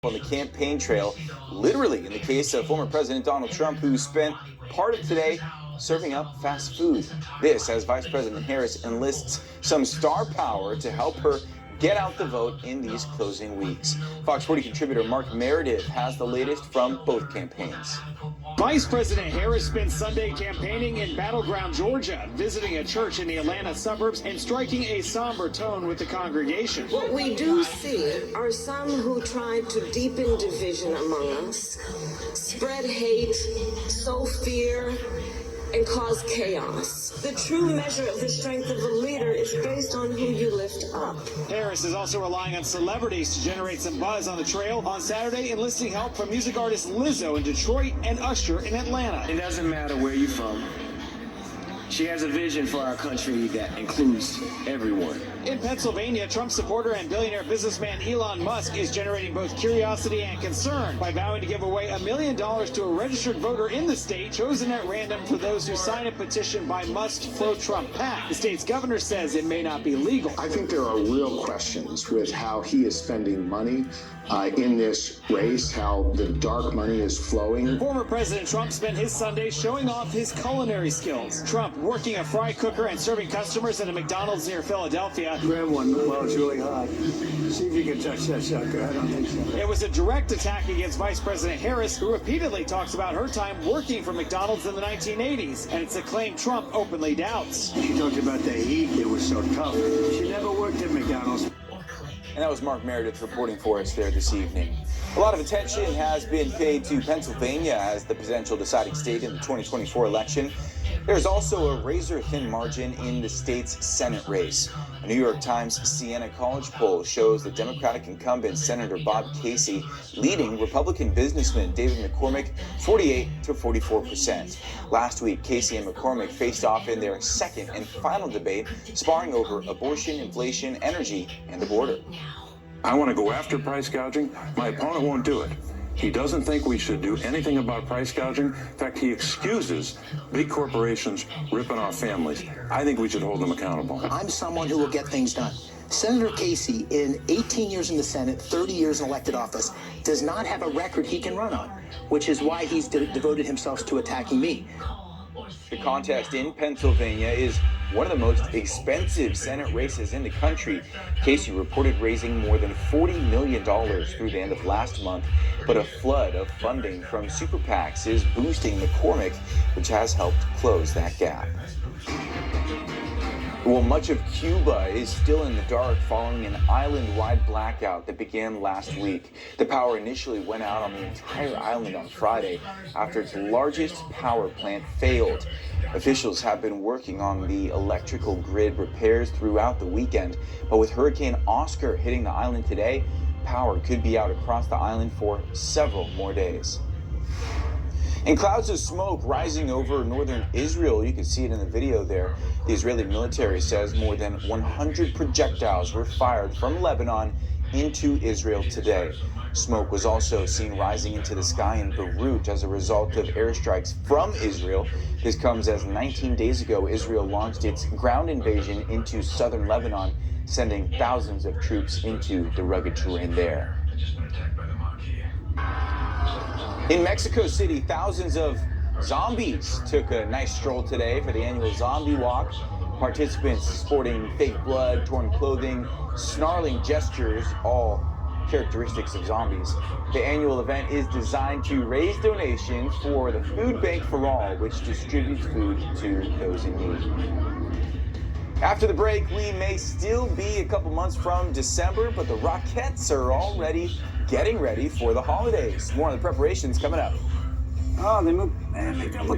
on the campaign trail, literally in the case of former President Donald Trump, who spent part of today serving up fast food. This as Vice President Harris enlists some star power to help her get out the vote in these closing weeks. Fox 40 contributor Mark Meredith has the latest from both campaigns. Vice President Harris spent Sunday campaigning in battleground Georgia, visiting a church in the Atlanta suburbs and striking a somber tone with the congregation. What we do see are some who try to deepen division among us, spread hate, sow fear, and cause chaos. The true measure of the strength of a leader is based on who you lift up. Harris is also relying on celebrities to generate some buzz on the trail. On Saturday, enlisting help from music artist Lizzo in Detroit and Usher in Atlanta. It doesn't matter where you're from. She has a vision for our country that includes everyone. In Pennsylvania, Trump supporter and billionaire businessman Elon Musk is generating both curiosity and concern by vowing to give away $1 million to a registered voter in the state, chosen at random for those who sign a petition by Musk's pro-Trump PAC. The state's governor says it may not be legal. I think there are real questions with how he is spending money in this race, how the dark money is flowing. Former President Trump spent his Sunday showing off his culinary skills. Trump working a fry cooker and serving customers at a McDonald's near Philadelphia. Grab one while it's really hot. See if you can touch that sucker. I don't think so. It was a direct attack against Vice President Harris, who repeatedly talks about her time working for McDonald's in the 1980s, and it's a claim Trump openly doubts. She talked about the heat. It was so tough. She never worked at McDonald's. And that was Mark Meredith reporting for us there this evening. A lot of attention has been paid to Pennsylvania as the potential deciding state in the 2024 election. There's also a razor-thin margin in the state's Senate race. A New York Times Siena College poll shows that Democratic incumbent Senator Bob Casey leading Republican businessman David McCormick 48 to 44%. Last week, Casey and McCormick faced off in their second and final debate, sparring over abortion, inflation, energy, and the border. I want to go after price gouging. My opponent won't do it. He doesn't think we should do anything about price gouging. In fact, he excuses big corporations ripping off families. I think we should hold them accountable. I'm someone who will get things done. Senator Casey, in 18 years in the Senate, 30 years in elected office, does not have a record he can run on, which is why he's devoted himself to attacking me. The contest in Pennsylvania is one of the most expensive Senate races in the country. Casey reported raising more than $40 million through the end of last month, but a flood of funding from super PACs is boosting McCormick, which has helped close that gap. Well, much of Cuba is still in the dark following an island-wide blackout that began last week. The power initially went out on the entire island on Friday after its largest power plant failed. Officials have been working on the electrical grid repairs throughout the weekend, but with Hurricane Oscar hitting the island today, power could be out across the island for several more days. And clouds of smoke rising over northern Israel. You can see it in the video there. The Israeli military says more than 100 projectiles were fired from Lebanon into Israel today. Smoke was also seen rising into the sky in Beirut as a result of airstrikes from Israel. This comes as 19 days ago, Israel launched its ground invasion into southern Lebanon, sending thousands of troops into the rugged terrain there. In Mexico City, thousands of zombies took a nice stroll today for the annual zombie walk. Participants sporting fake blood, torn clothing, snarling gestures, all characteristics of zombies. The annual event is designed to raise donations for the Food Bank for All, which distributes food to those in need. After the break, we may still be a couple months from December, but the Rockettes are already getting ready for the holidays. More on the preparations coming up. Oh, they moved. Man, they got